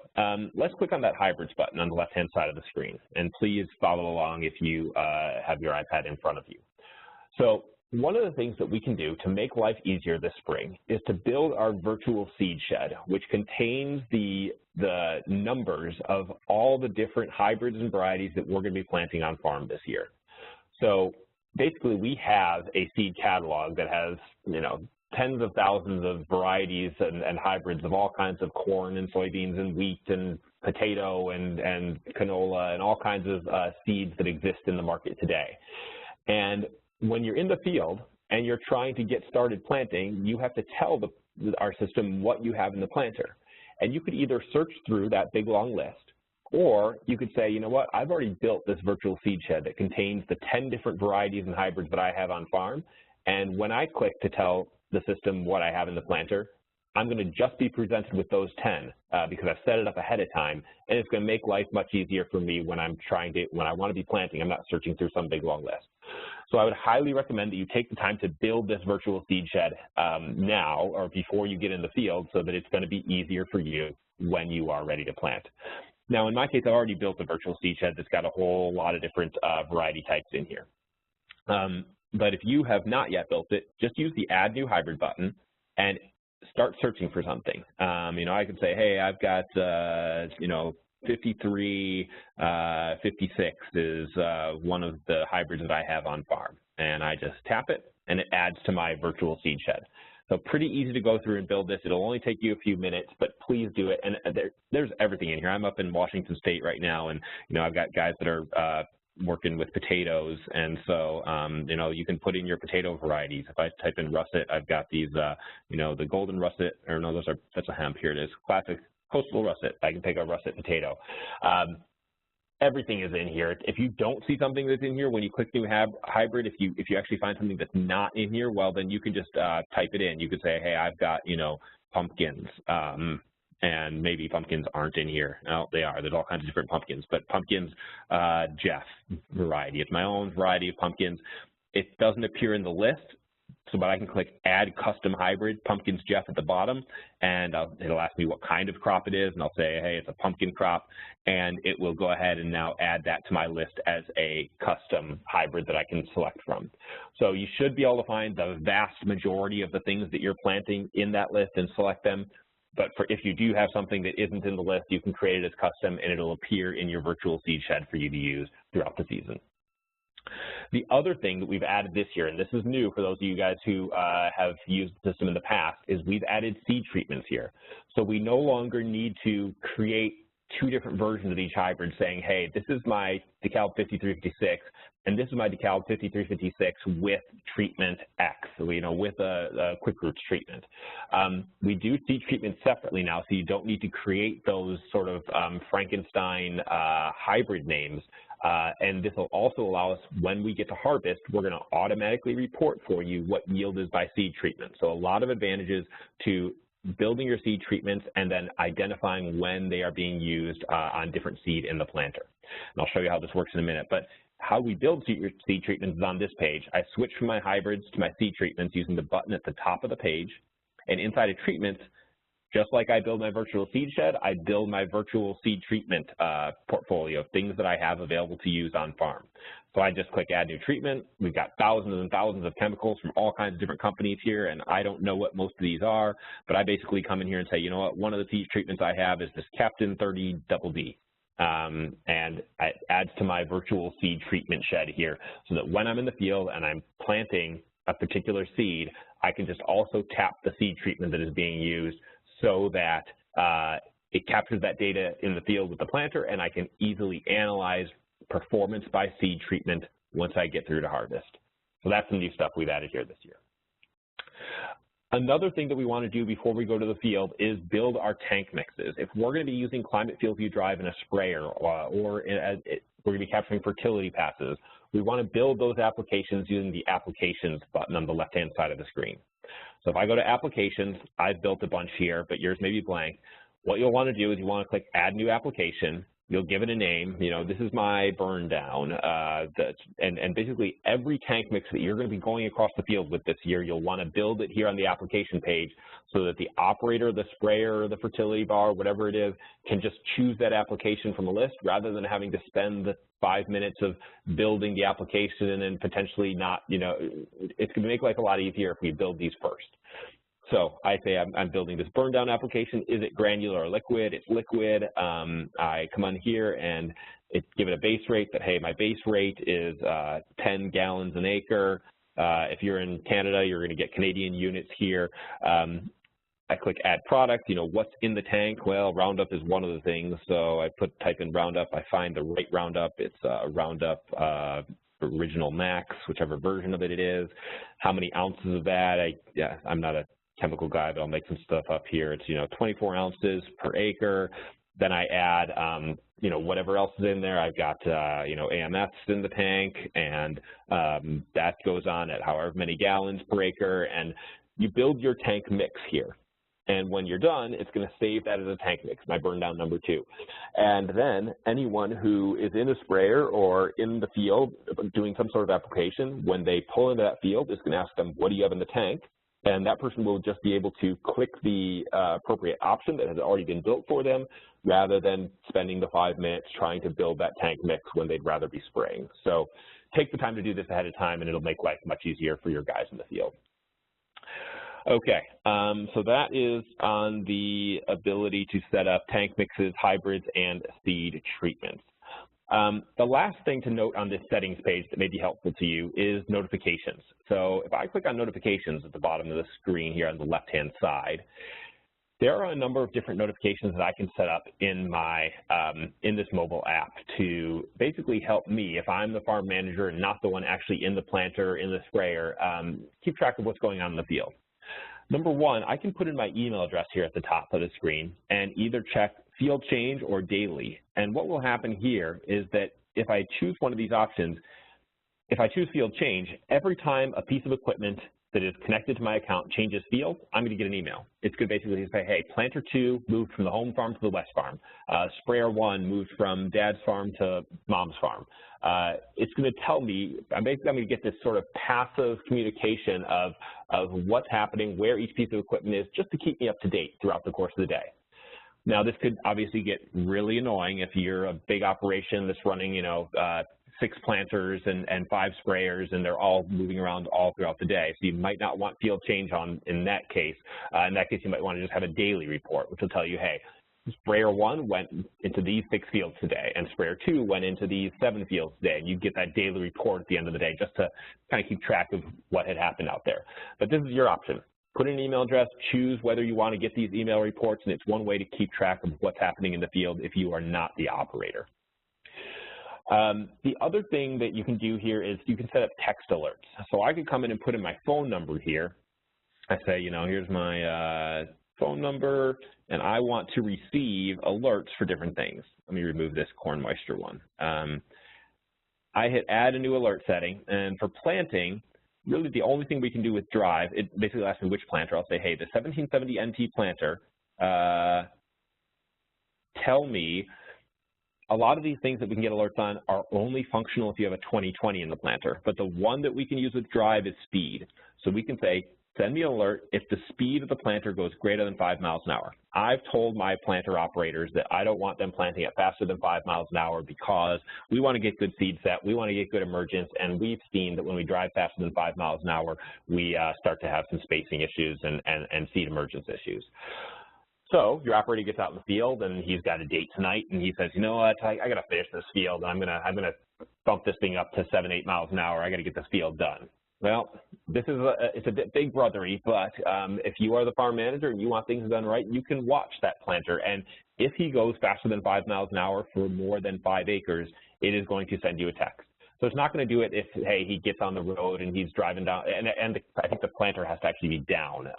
let's click on that hybrids button on the left-hand side of the screen, and please follow along if you have your iPad in front of you. So one of the things that we can do to make life easier this spring is to build our virtual seed shed, which contains the numbers of all the different hybrids and varieties that we're going to be planting on farm this year. So basically, we have a seed catalog that has, tens of thousands of varieties and hybrids of all kinds of corn and soybeans and wheat and potato and canola and all kinds of seeds that exist in the market today. And when you're in the field and you're trying to get started planting, you have to tell our system what you have in the planter. And you could either search through that big long list, or you could say, you know what, I've already built this virtual seed shed that contains the 10 different varieties and hybrids that I have on farm. And when I click to tell the system what I have in the planter, I'm going to just be presented with those 10 because I've set it up ahead of time, and it's going to make life much easier for me when I want to be planting. I'm not searching through some big long list. So I would highly recommend that you take the time to build this virtual seed shed now or before you get in the field, so that it's going to be easier for you when you are ready to plant. Now, in my case, I've already built a virtual seed shed that's got a whole lot of different variety types in here. But if you have not yet built it, just use the Add New Hybrid button and start searching for something. I could say, hey, I've got, 5356 is one of the hybrids that I have on farm. And I just tap it, and it adds to my virtual seed shed. So pretty easy to go through and build this. It'll only take you a few minutes, but please do it. And there's everything in here. I'm up in Washington State right now, and, I've got guys that are working with potatoes, and so you can put in your potato varieties. If I type in russet, I've got these the golden russet, or no, that's a hemp. Here it is, classic coastal russet. I can take a russet potato. Everything is in here. If you don't see something that's in here when you click New Hybrid, if you actually find something that's not in here, well, then you can just type it in. You could say, hey, I've got pumpkins. And maybe pumpkins aren't in here. No, they are. There's all kinds of different pumpkins, but pumpkins Jeff variety. It's my own variety of pumpkins. It doesn't appear in the list, but I can click Add Custom Hybrid Pumpkins Jeff at the bottom, and it'll ask me what kind of crop it is, and I'll say, hey, it's a pumpkin crop, and it will go ahead and now add that to my list as a custom hybrid that I can select from. So you should be able to find the vast majority of the things that you're planting in that list and select them. But if you do have something that isn't in the list, you can create it as custom, and it'll appear in your virtual seed shed for you to use throughout the season. The other thing that we've added this year, and this is new for those of you guys who have used the system in the past, is we've added seed treatments here. So we no longer need to create 2 different versions of each hybrid saying, hey, this is my DeKalb 5356, and this is my DeKalb 5356 with treatment X, so, you know, with a quick roots treatment. We do seed treatment separately now, so you don't need to create those sort of Frankenstein hybrid names. And this will also allow us, when we get to harvest, we're going to automatically report for you what yield is by seed treatment. So a lot of advantages to building your seed treatments and then identifying when they are being used on different seed in the planter. And I'll show you how this works in a minute. But how we build seed treatments is on this page. I switch from my hybrids to my seed treatments using the button at the top of the page. And inside of treatments, just like I build my virtual seed shed, I build my virtual seed treatment portfolio of things that I have available to use on farm. So I just click add new treatment. We've got thousands and thousands of chemicals from all kinds of different companies here, and I don't know what most of these are, but I basically come in here and say, you know what, one of the seed treatments I have is this Captain 30 Double D. And it adds to my virtual seed treatment shed here, so that when I'm in the field and I'm planting a particular seed, I can just also tap the seed treatment that is being used, so that it captures that data in the field with the planter, and I can easily analyze performance by seed treatment once I get through to harvest. So that's some new stuff we've added here this year. Another thing that we want to do before we go to the field is build our tank mixes. If we're going to be using Climate FieldView Drive in a sprayer, or we're going to be capturing fertility passes, we want to build those applications using the Applications button on the left-hand side of the screen. So if I go to Applications, I've built a bunch here, but yours may be blank. What you'll want to do is you want to click Add New Application. You'll give it a name. You know, this is my burn down. And basically every tank mix that you're going to be going across the field with this year, you'll want to build it here on the application page, so that the operator, the sprayer, the fertility bar, whatever it is, can just choose that application from a list, rather than having to spend the 5 minutes of building the application and then potentially not, you know, it's going to make life a lot easier if we build these first. So I say I'm building this burn down application. Is it granular or liquid? It's liquid. I come on here and give it a base rate that, hey, my base rate is 10 gallons an acre. If you're in Canada, you're going to get Canadian units here. I click add product. You know, what's in the tank? Well, Roundup is one of the things. So I type in Roundup. I find the right Roundup. It's Roundup Original Max, whichever version of it is. How many ounces of that? I'm not a chemical guy, but I'll make some stuff up here. It's, you know, 24 ounces per acre. Then I add, you know, whatever else is in there. I've got, you know, AMFs in the tank, and that goes on at however many gallons per acre. And you build your tank mix here. And when you're done, it's going to save that as a tank mix, my burn down number 2. And then anyone who is in a sprayer or in the field doing some sort of application, when they pull into that field, it's going to ask them, what do you have in the tank? And that person will just be able to click the appropriate option that has already been built for them, rather than spending the 5 minutes trying to build that tank mix when they'd rather be spraying. So take the time to do this ahead of time, and it'll make life much easier for your guys in the field. Okay, so that is on the ability to set up tank mixes, hybrids, and seed treatments. The last thing to note on this settings page that may be helpful to you is notifications. So if I click on notifications at the bottom of the screen here on the left-hand side, there are a number of different notifications that I can set up in my in this mobile app to basically help me, if I'm the farm manager and not the one actually in the planter, in the sprayer, keep track of what's going on in the field. Number one, I can put in my email address here at the top of the screen and either check field change or daily. And what will happen here is that if I choose one of these options, if I choose field change, every time a piece of equipment that is connected to my account changes field, I'm going to get an email. It's going to basically say, hey, planter 2 moved from the home farm to the west farm. Sprayer 1 moved from dad's farm to mom's farm. It's going to tell me, I'm going to get this sort of passive communication of what's happening, where each piece of equipment is, just to keep me up to date throughout the course of the day. Now, this could obviously get really annoying if you're a big operation that's running, you know, 6 planters and 5 sprayers, and they're all moving around all throughout the day. So you might not want field change on in that case. In that case, you might want to just have a daily report, which will tell you, hey, sprayer 1 went into these 6 fields today, and sprayer 2 went into these 7 fields today. And you get that daily report at the end of the day just to kind of keep track of what had happened out there. But this is your option. put in an email address, choose whether you want to get these email reports, and it's one way to keep track of what's happening in the field if you are not the operator. The other thing that you can do here is you can set up text alerts. So I could come in and put in my phone number here. I say, you know, here's my phone number, and I want to receive alerts for different things. Let me remove this corn moisture one. I hit add a new alert setting, and for planting, really the only thing we can do with Drive, it basically asks me which planter. I'll say, hey, the 1770 NT planter, tell me. A lot of these things that we can get alerts on are only functional if you have a 2020 in the planter, but the one that we can use with Drive is speed. So we can say, send me an alert if the speed of the planter goes greater than 5 miles an hour. I've told my planter operators that I don't want them planting it faster than 5 miles an hour because we want to get good seed set, we want to get good emergence, and we've seen that when we drive faster than 5 miles an hour, we start to have some spacing issues and seed emergence issues. So your operator gets out in the field and he's got a date tonight and he says, you know what, I got to finish this field. I'm gonna bump this thing up to 7, 8 miles an hour. I got to get this field done. Well, this is it's a bit big brothery, but if you are the farm manager and you want things done right, you can watch that planter. And if he goes faster than 5 miles an hour for more than 5 acres, it is going to send you a text. So it's not going to do it if, hey, he gets on the road and he's driving down, and I think the planter has to actually be down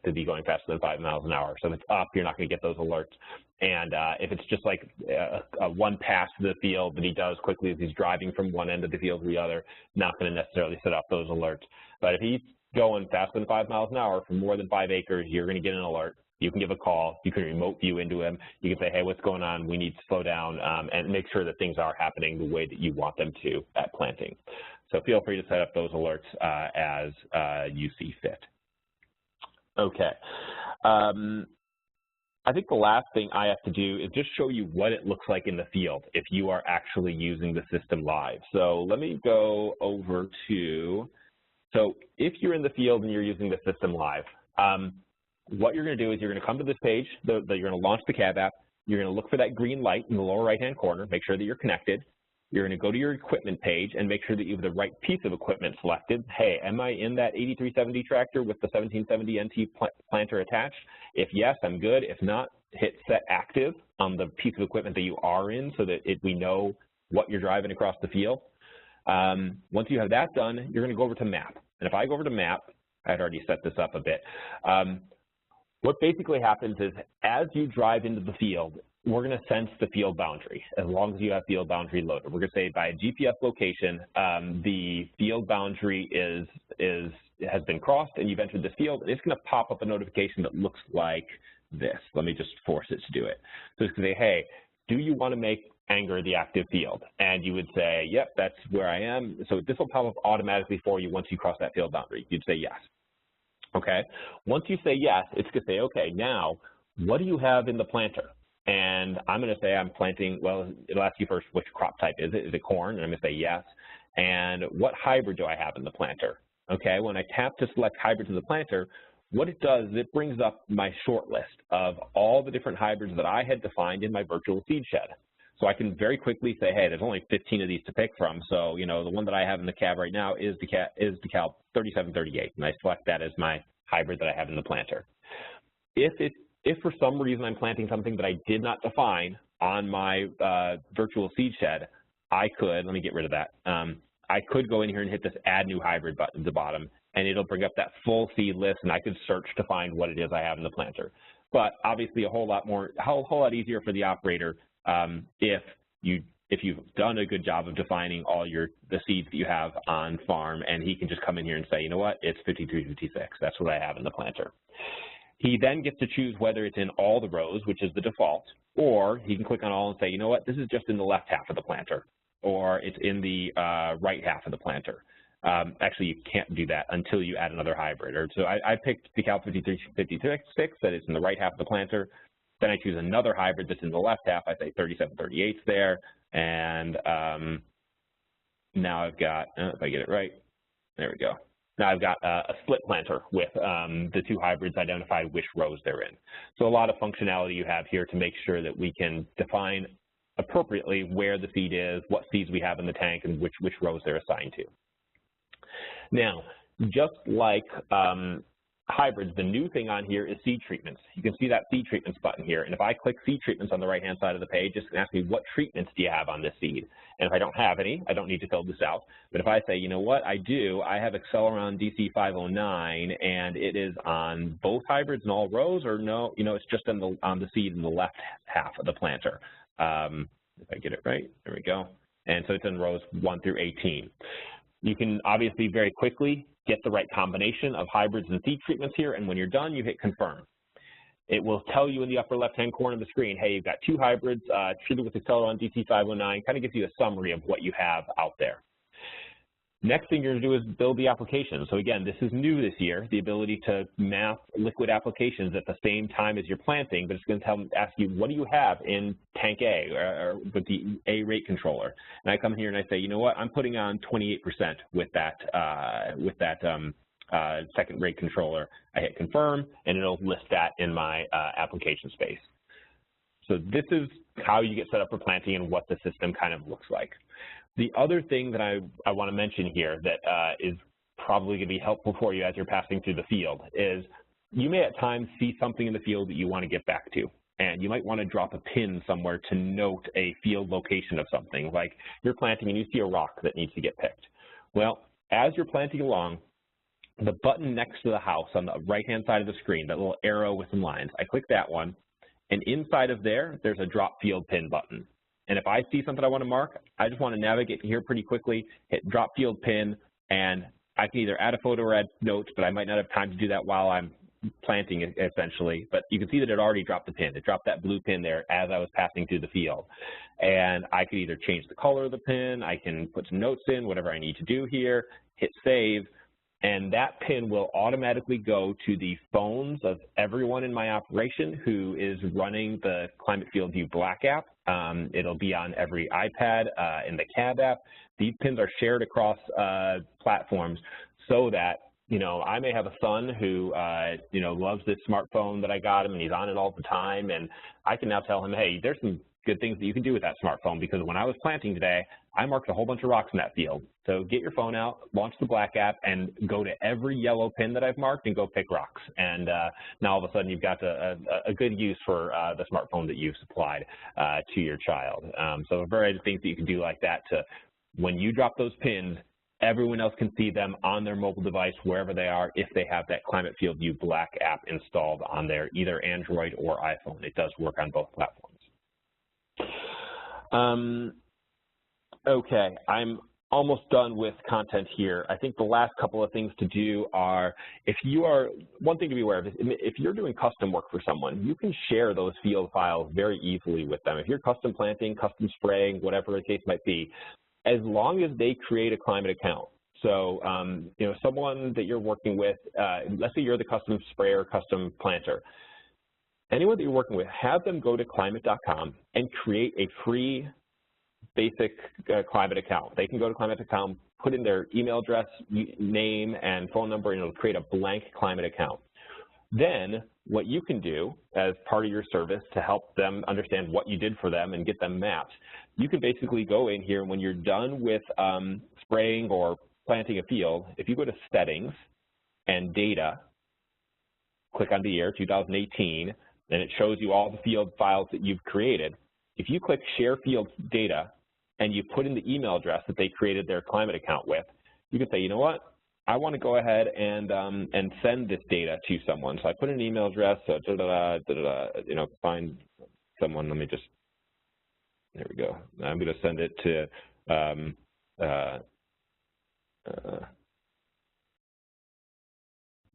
to be going faster than 5 miles an hour. So if it's up, you're not going to get those alerts. And if it's just like one pass to the field that he does quickly as he's driving from one end of the field to the other, not going to necessarily set off those alerts. But if he's going faster than 5 miles an hour for more than 5 acres, you're going to get an alert. You can give a call, you can remote view into him, you can say, hey, what's going on, we need to slow down, and make sure that things are happening the way that you want them to at planting. So feel free to set up those alerts as you see fit. Okay. I think the last thing I have to do is just show you what it looks like in the field if you are actually using the system live. So let me go over to, so if you're in the field and you're using the system live, what you're going to do is you're going to come to this page, you're going to launch the cab app, you're going to look for that green light in the lower right-hand corner, make sure that you're connected. You're going to go to your equipment page and make sure that you have the right piece of equipment selected. Hey, am I in that 8370 tractor with the 1770 NT planter attached? If yes, I'm good. If not, hit set active on the piece of equipment that you are in so that we know what you're driving across the field. Once you have that done, you're going to go over to map. And if I go over to map, I'd already set this up a bit. What basically happens is as you drive into the field, we're going to sense the field boundary as long as you have field boundary loaded. We're going to say by a GPS location, the field boundary has been crossed and you've entered the field. It's going to pop up a notification that looks like this. Let me just force it to do it. So it's going to say, hey, do you want to make Anger the active field? And you would say, yep, that's where I am. So this will pop up automatically for you once you cross that field boundary. You'd say yes. Okay, once you say yes, it's going to say, okay, now what do you have in the planter? And I'm going to say I'm planting, well, it'll ask you first which crop type is it? Is it corn? And I'm going to say yes. And what hybrid do I have in the planter? Okay, when I tap to select hybrids in the planter, what it does is it brings up my short list of all the different hybrids that I had defined in my virtual seed shed. So I can very quickly say, hey, there's only 15 of these to pick from. So, you know, the one that I have in the cab right now is DeKalb 3738, and I select that as my hybrid that I have in the planter. If for some reason I'm planting something that I did not define on my virtual seed shed, I could, let me get rid of that. I could go in here and hit this add new hybrid button at the bottom, and it'll bring up that full seed list, and I could search to find what it is I have in the planter. But obviously a whole lot easier for the operator if you've done a good job of defining all the seeds that you have on farm, and he can just come in here and say, you know what, it's 5356. That's what I have in the planter. He then gets to choose whether it's in all the rows, which is the default, or he can click on all and say, you know what, this is just in the left half of the planter, or it's in the right half of the planter. Actually, you can't do that until you add another hybrid. So I picked DeKalb 5356, that is in the right half of the planter. Then I choose another hybrid that's in the left half. I say 3738's there, and now I've got, if I get it right, there we go. Now I've got a split planter with the two hybrids identified which rows they're in. So a lot of functionality you have here to make sure that we can define appropriately where the seed is, what seeds we have in the tank, and which rows they're assigned to. Now, just like hybrids, the new thing on here is seed treatments. You can see that seed treatments button here. And if I click seed treatments on the right-hand side of the page, it's going to ask me what treatments do you have on this seed. And if I don't have any, I don't need to fill this out. But if I say, you know what, I do, I have Acceleron DC509, and it is on both hybrids and all rows, or no, you know, it's just on the seed in the left half of the planter. If I get it right, there we go. And so it's in rows 1 through 18. You can obviously very quickly get the right combination of hybrids and seed treatments here, and when you're done, you hit confirm. It will tell you in the upper left-hand corner of the screen, hey, you've got 2 hybrids treated with Acceleron DC509, kind of gives you a summary of what you have out there. Next thing you're going to do is build the application. So again, this is new this year, the ability to map liquid applications at the same time as you're planting, but it's going to ask you, what do you have in tank A or with the A rate controller? And I come here and I say, you know what, I'm putting on 28% with that second rate controller. I hit confirm, and it'll list that in my application space. So this is how you get set up for planting and what the system kind of looks like. The other thing that I want to mention here that is probably going to be helpful for you as you're passing through the field is you may at times see something in the field that you want to get back to, and you might want to drop a pin somewhere to note a field location of something, like you're planting and you see a rock that needs to get picked. Well, as you're planting along, the button next to the house on the right-hand side of the screen, that little arrow with some lines, I click that one, and inside of there, there's a drop field pin button. And if I see something I want to mark, I just want to navigate here pretty quickly, hit drop field pin, and I can either add a photo or add notes, but I might not have time to do that while I'm planting essentially. But you can see that it already dropped the pin. It dropped that blue pin there as I was passing through the field. And I could either change the color of the pin, I can put some notes in, whatever I need to do here, hit save, and that pin will automatically go to the phones of everyone in my operation who is running the Climate FieldView Black app. It'll be on every iPad in the CAB app. These pins are shared across platforms so that, you know, I may have a son who, you know, loves this smartphone that I got him and he's on it all the time, and I can now tell him, hey, there's some good things that you can do with that smartphone, because when I was planting today, I marked a whole bunch of rocks in that field. So get your phone out, launch the Black app, and go to every yellow pin that I've marked and go pick rocks. And now all of a sudden you've got a good use for the smartphone that you've supplied to your child. So a variety of things that you can do like that to, when you drop those pins, everyone else can see them on their mobile device wherever they are if they have that Climate FieldView Black app installed on their either Android or iPhone. It does work on both platforms. Okay, I'm almost done with content here. I think the last couple of things to do are, one thing to be aware of is if you're doing custom work for someone, you can share those field files very easily with them. If you're custom planting, custom spraying, whatever the case might be, as long as they create a Climate account. So, you know, someone that you're working with, let's say you're the custom sprayer, custom planter. Anyone that you're working with, have them go to climate.com and create a free basic Climate account. They can go to climate.com, put in their email address, name, and phone number, and it'll create a blank Climate account. Then what you can do as part of your service to help them understand what you did for them and get them maps, you can basically go in here, and when you're done with spraying or planting a field, if you go to Settings and Data, click on the year 2018, then it shows you all the field files that you've created. If you click Share Field Data and you put in the email address that they created their Climate account with, you can say, you know what, I want to go ahead and send this data to someone. So I put in an email address, so you know, find someone. Let me just, there we go. I'm going to send it to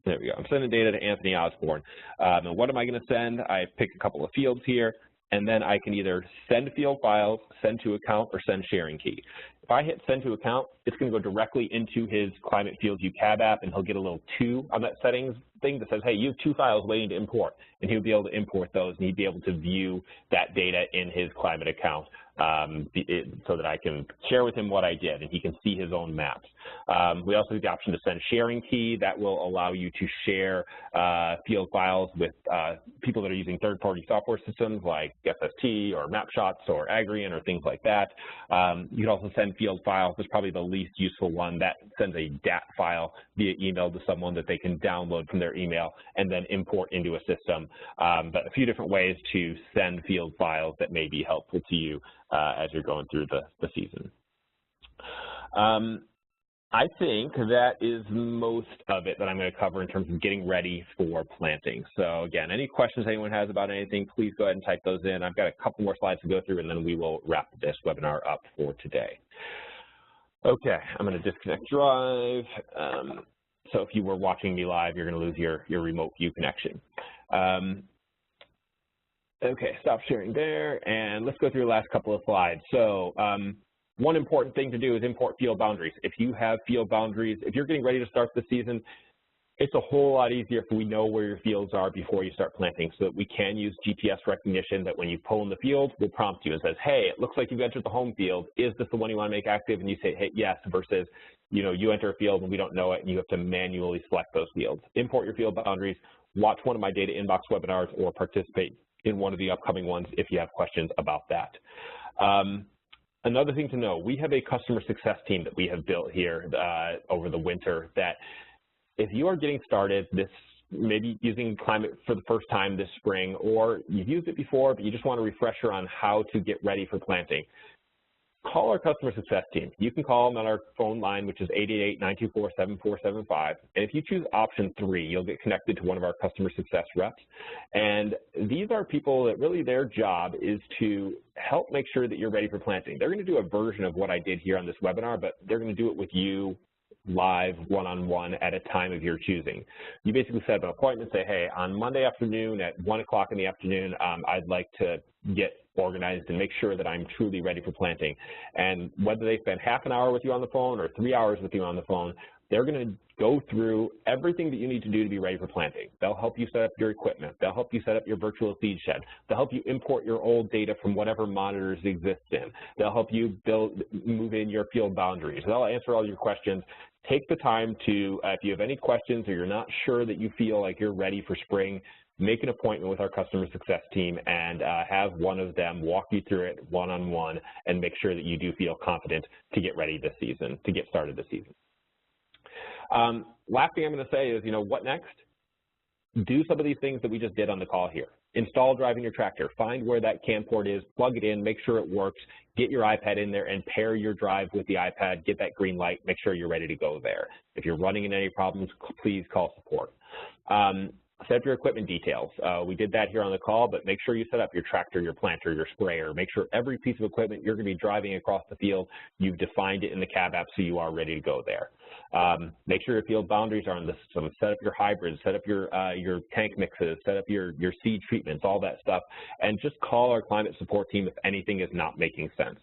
there we go. I'm sending data to Anthony Osborne. And what am I going to send? I pick a couple of fields here, and then I can either send field files, send to account, or send sharing key. If I hit send to account, it's going to go directly into his Climate FieldView CAB app, and he'll get a little 2 on that settings thing that says, hey, you have 2 files waiting to import, and he'll be able to import those, and he'd be able to view that data in his Climate account so that I can share with him what I did and he can see his own maps. We also have the option to send sharing key. That will allow you to share field files with people that are using third-party software systems like SST or Mapshots or Agrian or things like that. You can also send field files. It's probably the least useful one. That sends a DAT file via email to someone that they can download from their email and then import into a system. But a few different ways to send field files that may be helpful to you as you're going through the season. I think that is most of it that I'm going to cover in terms of getting ready for planting. So again, any questions anyone has about anything, please go ahead and type those in. I've got a couple more slides to go through, and then we will wrap this webinar up for today. Okay, I'm going to disconnect Drive. So if you were watching me live, you're going to lose your remote view connection. Okay, stop sharing there, and let's go through the last couple of slides. So one important thing to do is import field boundaries. If you have field boundaries, if you're getting ready to start the season, it's a whole lot easier if we know where your fields are before you start planting, so that we can use GPS recognition that when you pull in the field, we'll prompt you and says, hey, it looks like you've entered the home field. Is this the one you want to make active? And you say, hey, yes, versus, you know, you enter a field and we don't know it and you have to manually select those fields. Import your field boundaries, watch one of my data inbox webinars, or participate in one of the upcoming ones if you have questions about that. Another thing to know, we have a customer success team that we have built here over the winter that if you are getting started, maybe using Climate for the first time this spring, or you've used it before, but you just want a refresher on how to get ready for planting, call our customer success team. You can call them on our phone line, which is 888-924-7475. And if you choose option 3, you'll get connected to one of our customer success reps. And these are people that really their job is to help make sure that you're ready for planting. They're going to do a version of what I did here on this webinar, but they're going to do it with you live, one-on-one at a time of your choosing. You basically set up an appointment, say, hey, on Monday afternoon at 1 o'clock in the afternoon, I'd like to get organized and make sure that I'm truly ready for planting. And whether they spend half an hour with you on the phone or 3 hours with you on the phone, they're going to go through everything that you need to do to be ready for planting. They'll help you set up your equipment. They'll help you set up your virtual seed shed. They'll help you import your old data from whatever monitors exist in. They'll help you move in your field boundaries. They'll answer all your questions. Take the time to, if you have any questions or you're not sure that you feel like you're ready for spring, make an appointment with our customer success team and have one of them walk you through it one-on-one and make sure that you do feel confident to get ready this season, to get started this season. Last thing I'm going to say is, you know, what next? Do some of these things that we just did on the call here. Install Drive in your tractor. Find where that CAN port is, plug it in, make sure it works, get your iPad in there and pair your Drive with the iPad, get that green light, make sure you're ready to go there. If you're running into any problems, please call support. Set up your equipment details. We did that here on the call, but make sure you set up your tractor, your planter, your sprayer. Make sure every piece of equipment you're going to be driving across the field, you've defined it in the cab app so you are ready to go there. Make sure your field boundaries are in the system. Set up your hybrids, set up your tank mixes, set up your seed treatments, all that stuff, and just call our climate support team if anything is not making sense.